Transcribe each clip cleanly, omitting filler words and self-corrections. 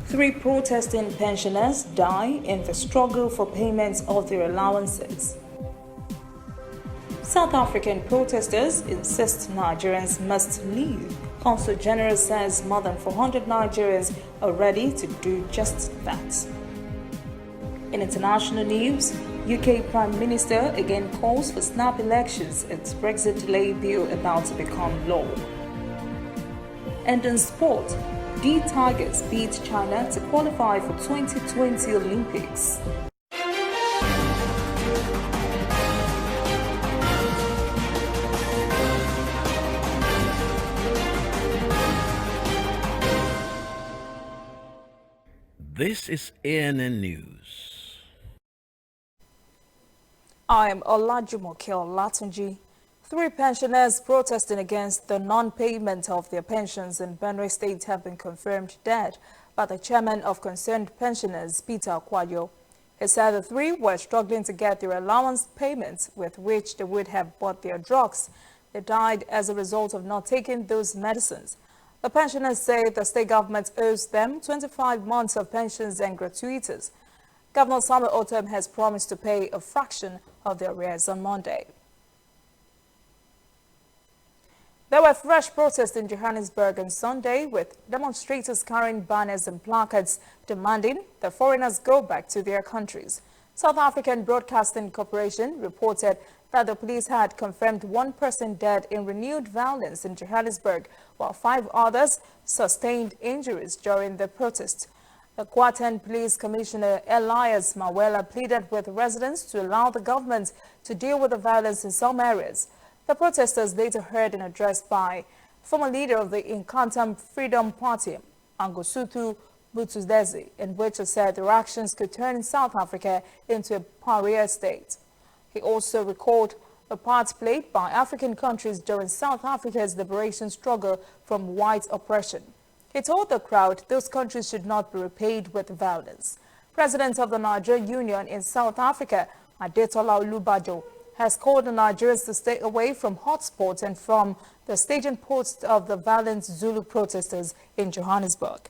3 protesting pensioners die in the struggle for payment of their allowances. South African protesters insist Nigerians must leave. Consul General says more than 400 Nigerians are ready to do just that. In international news, UK Prime Minister again calls for snap elections as Brexit delay bill about to become law. And in sport, D Tigers beat China to qualify for 2020 Olympics. This is ANN News. I am Olajumoke Olatunji. 3 pensioners protesting against the non-payment of their pensions in Benue State have been confirmed dead by the chairman of concerned pensioners, Peter Akwayo. He said the 3 were struggling to get their allowance payments with which they would have bought their drugs. They died as a result of not taking those medicines. The pensioners say the state government owes them 25 months of pensions and gratuities. Governor Samuel Otom has promised to pay a fraction of their arrears on Monday. There were fresh protests in Johannesburg on Sunday, with demonstrators carrying banners and placards demanding that foreigners go back to their countries. South African Broadcasting Corporation reported that the police had confirmed 1 person dead in renewed violence in Johannesburg, while 5 others sustained injuries during the protest. The Gauteng Police Commissioner Elias Mawela pleaded with residents to allow the government to deal with the violence in some areas. The protesters later heard an address by former leader of the Incantam Freedom Party, Angosuthu Buthelezi, in which he said their actions could turn South Africa into a pariah state. He also recalled the part played by African countries during South Africa's liberation struggle from white oppression. He told the crowd those countries should not be repaid with violence. President of the Nigerian Union in South Africa, Adetola Olubajo, has called the Nigerians to stay away from hotspots and from the staging posts of the violent Zulu protesters in Johannesburg.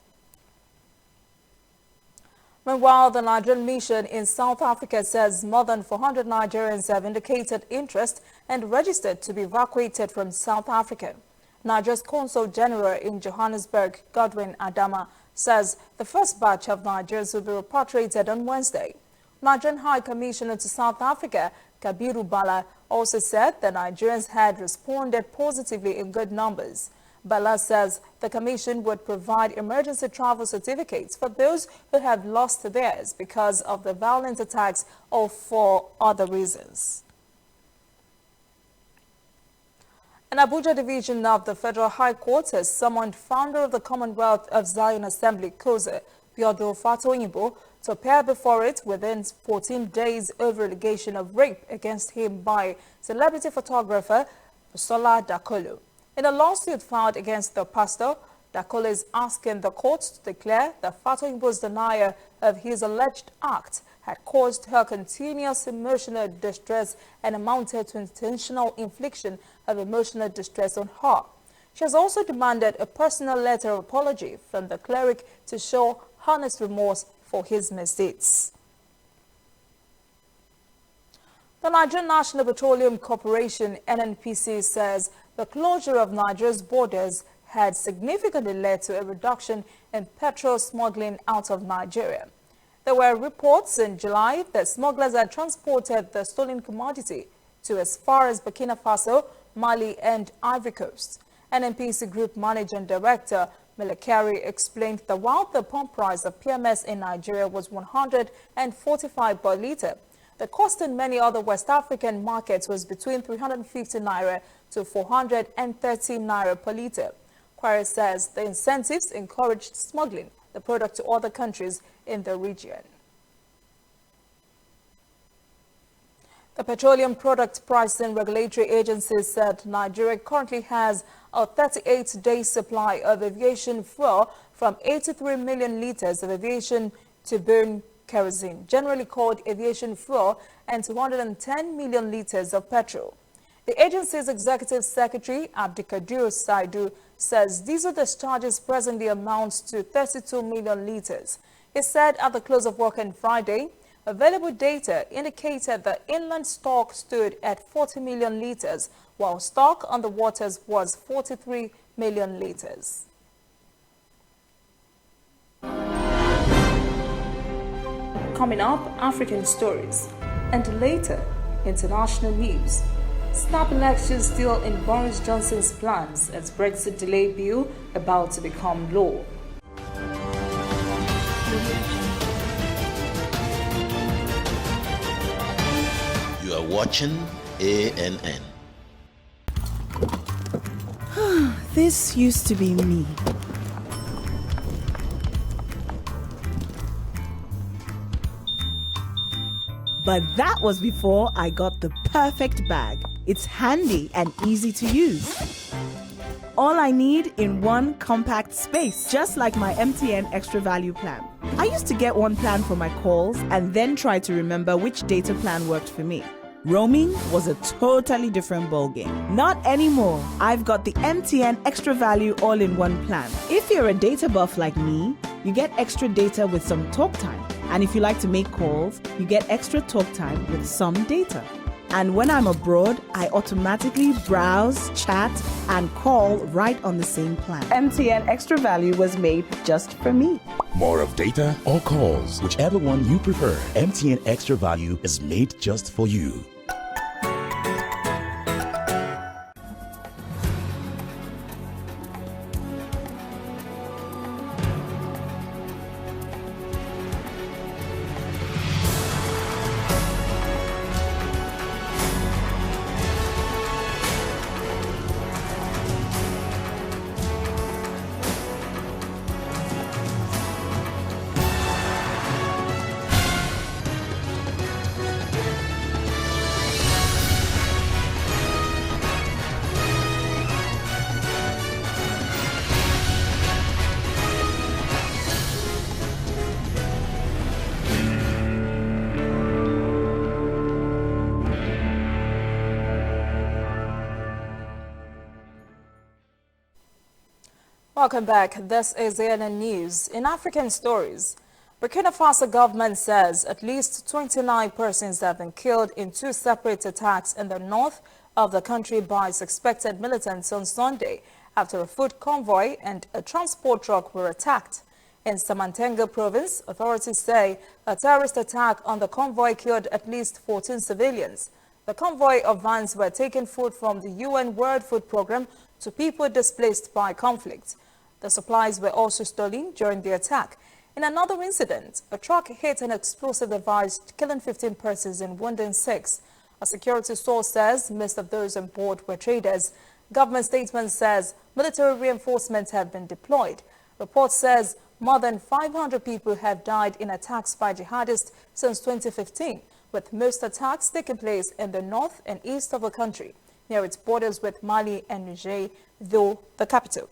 Meanwhile, the Nigerian mission in South Africa says more than 400 Nigerians have indicated interest and registered to be evacuated from South Africa. Nigeria's Consul General in Johannesburg, Godwin Adama, says the first batch of Nigerians will be repatriated on Wednesday. Nigerian High Commissioner to South Africa, Kabiru Bala, also said the Nigerians had responded positively in good numbers. Bala says the commission would provide emergency travel certificates for those who have lost theirs because of the violent attacks or for other reasons. An Abuja division of the Federal High Court has summoned founder of the Commonwealth of Zion Assembly, Koze, Biodun Fatoyinbo, to appear before it within 14 days over allegation of rape against him by celebrity photographer Busola Dakolo. In a lawsuit filed against the pastor, Dakolo is asking the court to declare that Fatoyinbo's denial of his alleged act had caused her continuous emotional distress and amounted to intentional infliction of emotional distress on her. She has also demanded a personal letter of apology from the cleric to show honest remorse for his misdeeds. The Nigerian National Petroleum Corporation, NNPC, says the closure of Nigeria's borders had significantly led to a reduction in petrol smuggling out of Nigeria. There were reports in July that smugglers had transported the stolen commodity to as far as Burkina Faso, Mali, and Ivory Coast. NNPC Group Managing Director Melekari explained that while the pump price of PMS in Nigeria was 145 per litre, the cost in many other West African markets was between 350 naira to 430 naira per litre. Quarry says the incentives encouraged smuggling the product to other countries in the region. The Petroleum Product Pricing Regulatory Agency said Nigeria currently has a 38-day supply of aviation fuel from 83 million litres of aviation to burn kerosene, generally called aviation fuel, and 210 million litres of petrol. The agency's executive secretary, Abdikadir Saidu, says diesel discharges presently amounts to 32 million litres. He said at the close of work on Friday, available data indicated that inland stock stood at 40 million litres, while stock on the waters was 43 million litres. Coming up, African stories, and later, international news. Snap elections still in Boris Johnson's plans as Brexit delay bill about to become law. You are watching ANN. This used to be me. But that was before I got the perfect bag. It's handy and easy to use. All I need in one compact space, just like my MTN Extra Value plan. I used to get one plan for my calls and then try to remember which data plan worked for me. Roaming was a totally different ballgame. Not anymore. I've got the MTN Extra Value all-in-one plan. If you're a data buff like me, you get extra data with some talk time. And if you like to make calls, you get extra talk time with some data. And when I'm abroad, I automatically browse, chat, and call right on the same plan. MTN Extra Value was made just for me. More of data or calls, whichever one you prefer. MTN Extra Value is made just for you. Welcome back. This is ANN News. In African stories, Burkina Faso government says at least 29 persons have been killed in two separate attacks in the north of the country by suspected militants on Sunday after a food convoy and a transport truck were attacked. In Samantenga province, authorities say a terrorist attack on the convoy killed at least 14 civilians. The convoy of vans were taking food from the UN World Food Programme to people displaced by conflict. The supplies were also stolen during the attack. In another incident, a truck hit an explosive device, killing 15 persons and wounding 6. A security source says most of those on board were traders. Government statement says military reinforcements have been deployed. Report says more than 500 people have died in attacks by jihadists since 2015, with most attacks taking place in the north and east of the country, near its borders with Mali and Niger, though the capital.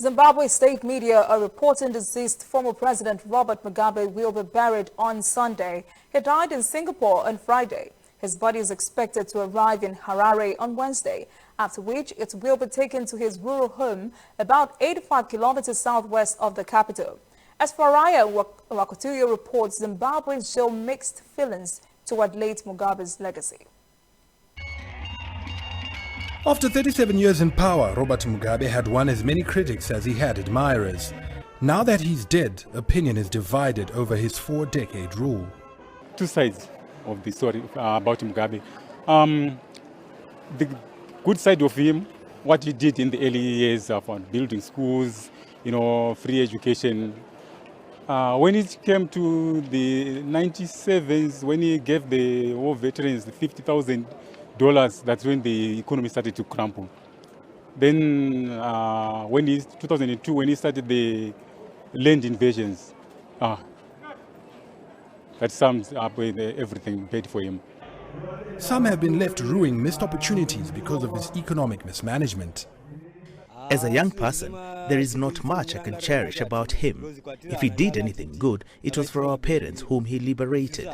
Zimbabwe state media are reporting deceased former President Robert Mugabe will be buried on Sunday. He died in Singapore on Friday. His body is expected to arrive in Harare on Wednesday, after which it will be taken to his rural home about 85 kilometers southwest of the capital. As Faraya Wakutuyo reports, Zimbabweans show mixed feelings toward late Mugabe's legacy. After 37 years in power, Robert Mugabe had won as many critics as he had admirers. Now that he's dead, opinion is divided over his 4-decade rule. Two sides of the story about Mugabe. The good side of him, what he did in the early years of building schools, free education. When it came to the 97s, when he gave the war veterans the $50,000, that's when the economy started to crumble. Then, 2002, when he started the land invasions, that sums up with everything paid for him. Some have been left ruining missed opportunities because of his economic mismanagement. As a young person, there is not much I can cherish about him. If he did anything good, it was for our parents whom he liberated.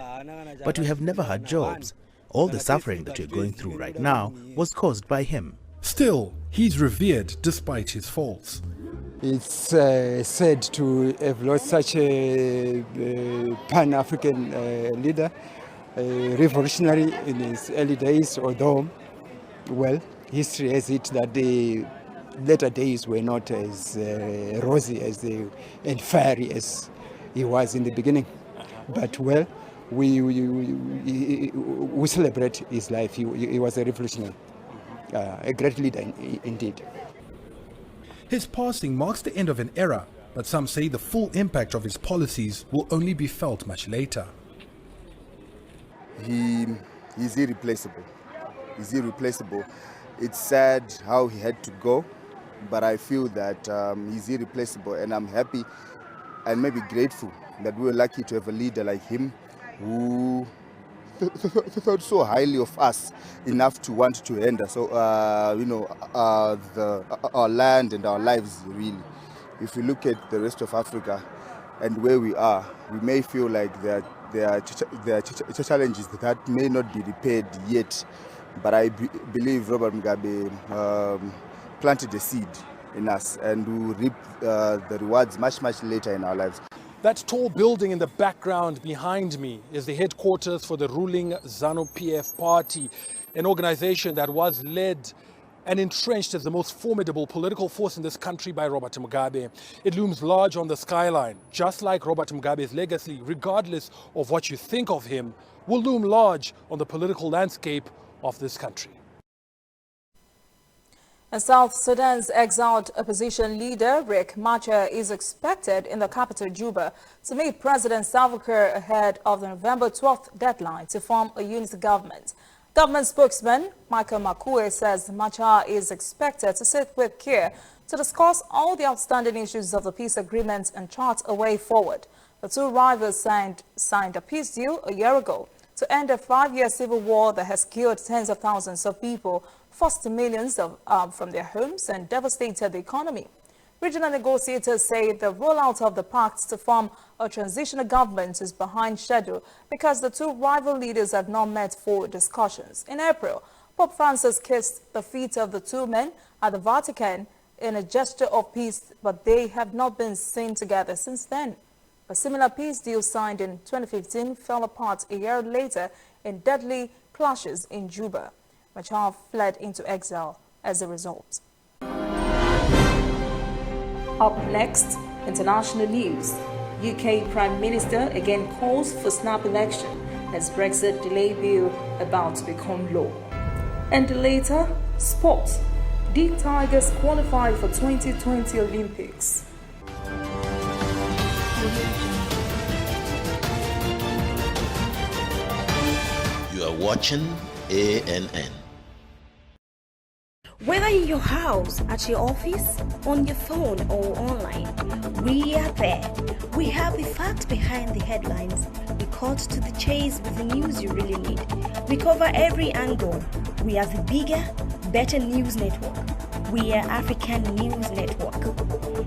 But we have never had jobs. All the suffering that you're going through right now was caused by him. Still, he's revered despite his faults. It's sad to have lost such a Pan-African leader, revolutionary in his early days, although, well, history has it that the later days were not as rosy and fiery as he was in the beginning. But, well, we celebrate his life. He was a revolutionary, a great leader indeed. His passing marks the end of an era, but some say the full impact of his policies will only be felt much later. He's irreplaceable. He's irreplaceable. It's sad how he had to go, but I feel that he's irreplaceable, and I'm happy and maybe grateful that we were lucky to have a leader like him who thought so highly of us enough to want to end us. So, our land and our lives, really. If you look at the rest of Africa and where we are, we may feel like there are challenges that may not be repaired yet. But I believe Robert Mugabe planted a seed in us, and we will reap the rewards much, much later in our lives. That tall building in the background behind me is the headquarters for the ruling ZANU-PF party, an organization that was led and entrenched as the most formidable political force in this country by Robert Mugabe. It looms large on the skyline, just like Robert Mugabe's legacy, regardless of what you think of him, will loom large on the political landscape of this country. And South Sudan's exiled opposition leader Riek Machar is expected in the capital Juba to meet President Salva Kiir ahead of the November 12th deadline to form a unity government. Government spokesman Michael Makue says Machar is expected to sit with Kiir to discuss all the outstanding issues of the peace agreement and chart a way forward. The two rivals signed a peace deal a year ago to end a 5-year civil war that has killed tens of thousands of people, forced millions from their homes, and devastated the economy. Regional negotiators say the rollout of the pact to form a transitional government is behind schedule because the two rival leaders have not met for discussions. In April, Pope Francis kissed the feet of the two men at the Vatican in a gesture of peace, but they have not been seen together since then. A similar peace deal signed in 2015 fell apart a year later in deadly clashes in Juba. Machar fled into exile as a result. Up next, international news. UK Prime Minister again calls for snap election as Brexit delay bill about to become law. And later, sports. The Tigers qualify for 2020 Olympics. You are watching ANN. Whether in your house, at your office, on your phone or online, we are there. We have the facts behind the headlines. We cut to the chase with the news you really need. We cover every angle. We are the bigger, better news network. We are African News Network.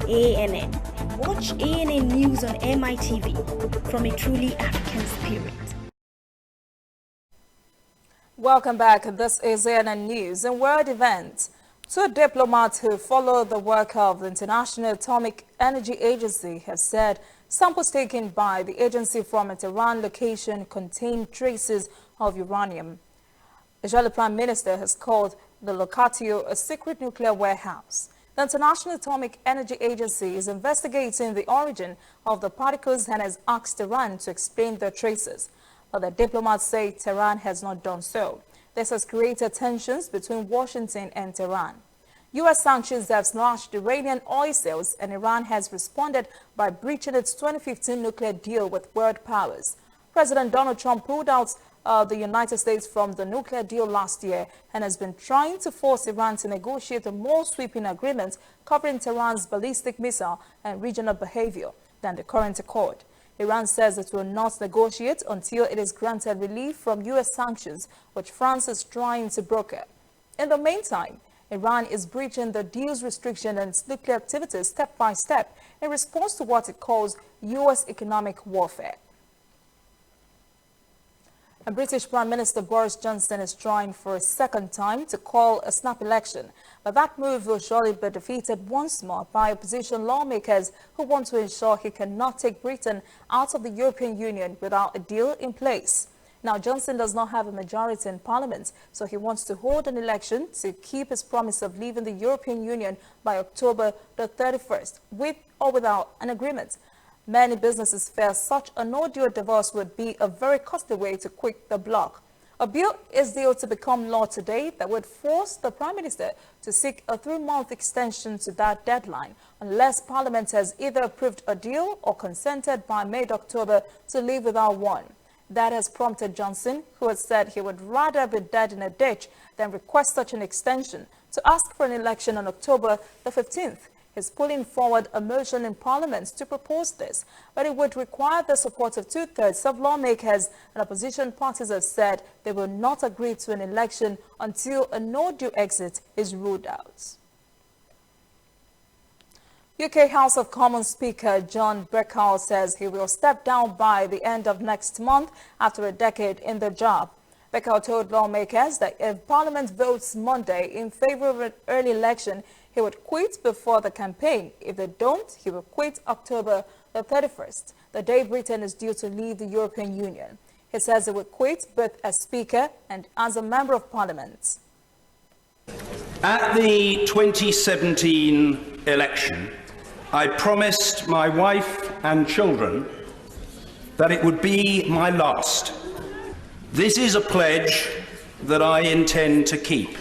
ANN. Watch ANN News on MITV from a truly African spirit. Welcome back. This is ANN News. In world events, two diplomats who follow the work of the International Atomic Energy Agency have said samples taken by the agency from a Tehran location contain traces of uranium. The Israeli Prime Minister has called the locatio a secret nuclear warehouse. The International Atomic Energy Agency is investigating the origin of the particles and has asked Iran to explain their traces. But the diplomats say Tehran has not done so. This has created tensions between Washington and Tehran. U.S. sanctions have slashed Iranian oil sales, and Iran has responded by breaching its 2015 nuclear deal with world powers. President Donald Trump pulled out the United States from the nuclear deal last year and has been trying to force Iran to negotiate a more sweeping agreement covering Tehran's ballistic missile and regional behavior than the current accord. Iran says it will not negotiate until it is granted relief from U.S. sanctions, which France is trying to broker. In the meantime, Iran is breaching the deal's restriction on its nuclear activities step by step in response to what it calls U.S. economic warfare. And British Prime Minister Boris Johnson is trying for a second time to call a snap election. But that move will surely be defeated once more by opposition lawmakers who want to ensure he cannot take Britain out of the European Union without a deal in place. Now, Johnson does not have a majority in Parliament, so he wants to hold an election to keep his promise of leaving the European Union by October the 31st, with or without an agreement. Many businesses fear such a no-deal divorce would be a very costly way to quit the bloc. A bill is due to become law today that would force the Prime Minister to seek a 3-month extension to that deadline, unless Parliament has either approved a deal or consented by mid-October to leave without one. That has prompted Johnson, who has said he would rather be dead in a ditch than request such an extension, to ask for an election on October the 15th. He's pulling forward a motion in Parliament to propose this, but it would require the support of 2/3 of lawmakers, and opposition parties have said they will not agree to an election until a no-deal exit is ruled out. UK House of Commons Speaker John Bercow says he will step down by the end of next month after a decade in the job. Bercow told lawmakers that if Parliament votes Monday in favor of an early election, he would quit before the campaign. If they don't, he will quit October the 31st, the day Britain is due to leave the European Union. He says he will quit both as Speaker and as a Member of Parliament. At the 2017 election, I promised my wife and children that it would be my last. This is a pledge that I intend to keep.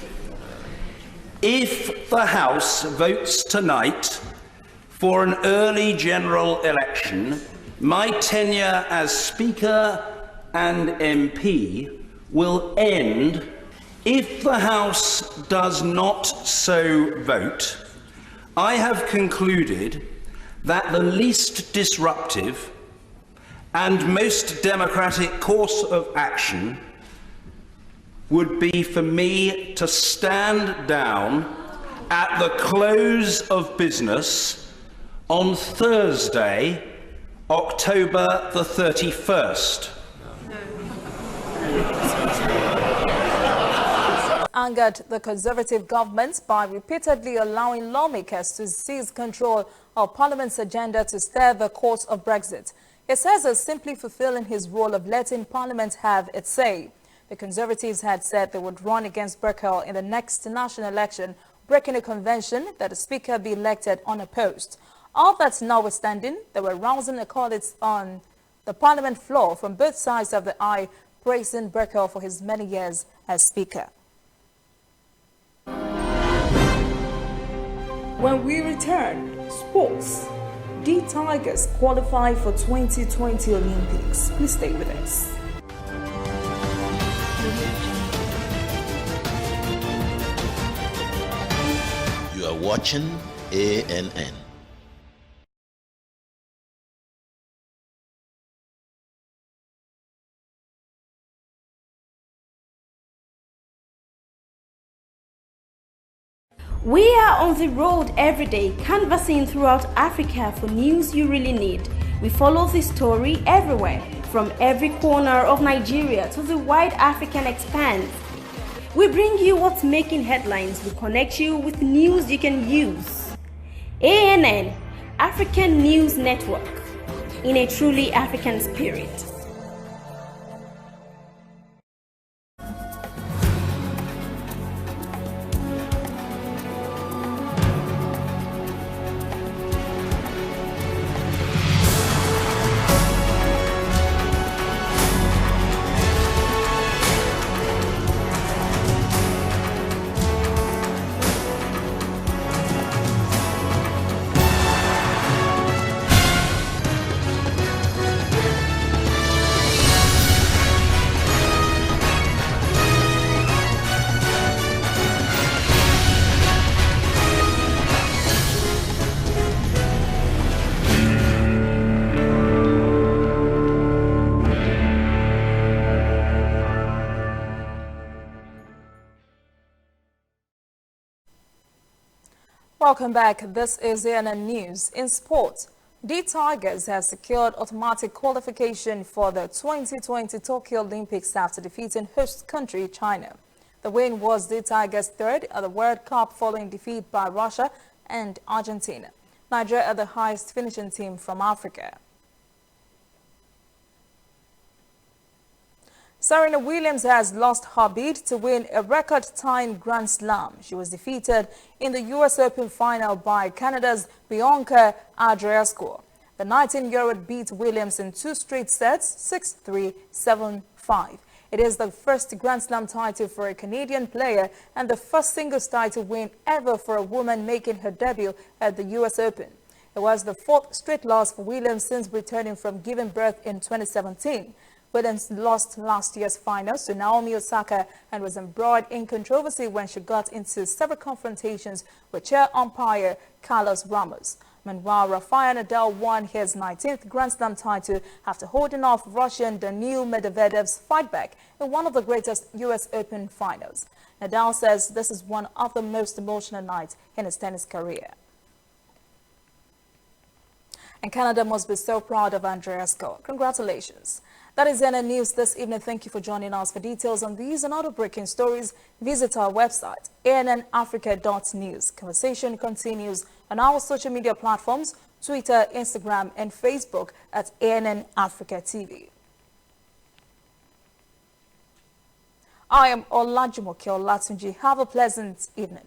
If the House votes tonight for an early general election, my tenure as Speaker and MP will end. If the House does not so vote, I have concluded that the least disruptive and most democratic course of action would be for me to stand down at the close of business on Thursday, October the 31st. Angered the Conservative government by repeatedly allowing lawmakers to seize control of Parliament's agenda to steer the course of Brexit. He says he's simply fulfilling his role of letting Parliament have its say. The Conservatives had said they would run against Bercow in the next national election, breaking a convention that the Speaker be elected unopposed. All that notwithstanding, there were rousing accolades on the Parliament floor from both sides of the aisle, praising Bercow for his many years as Speaker. When we return, sports. The Tigers qualify for 2020 Olympics. Please stay with us. You are watching ANN. We are on the road every day, canvassing throughout Africa for news you really need. We follow this story everywhere, from every corner of Nigeria to the wide African expanse. We bring you what's making headlines. We connect you with news you can use. ANN, African News Network, in a truly African spirit. Welcome back. This is ANN News. In sport, The Tigers has secured automatic qualification for the 2020 Tokyo Olympics after defeating host country China. The win was the Tigers' third at the World Cup following defeat by Russia and Argentina. Nigeria are the highest finishing team from Africa. Serena Williams has lost her bid to win a record-tying Grand Slam. She was defeated in the U.S. Open final by Canada's Bianca Andreescu. The 19-year-old beat Williams in 2 straight sets, 6-3, 7-5. It is the first Grand Slam title for a Canadian player and the first singles title win ever for a woman making her debut at the U.S. Open. It was the 4th straight loss for Williams since returning from giving birth in 2017. Williams lost last year's finals to Naomi Osaka and was embroiled in controversy when she got into several confrontations with chair umpire Carlos Ramos. Meanwhile, Rafael Nadal won his 19th Grand Slam title after holding off Russian Daniil Medvedev's fight back in one of the greatest U.S. Open finals. Nadal says this is one of the most emotional nights in his tennis career. And Canada must be so proud of Andreescu. Congratulations. That is CNN News this evening. Thank you for joining us. For details on these and other breaking stories, visit our website, annafrica.news. Conversation continues on our social media platforms, Twitter, Instagram, and Facebook at ANN Africa TV. I am Olajumoke Olatunji. Have a pleasant evening.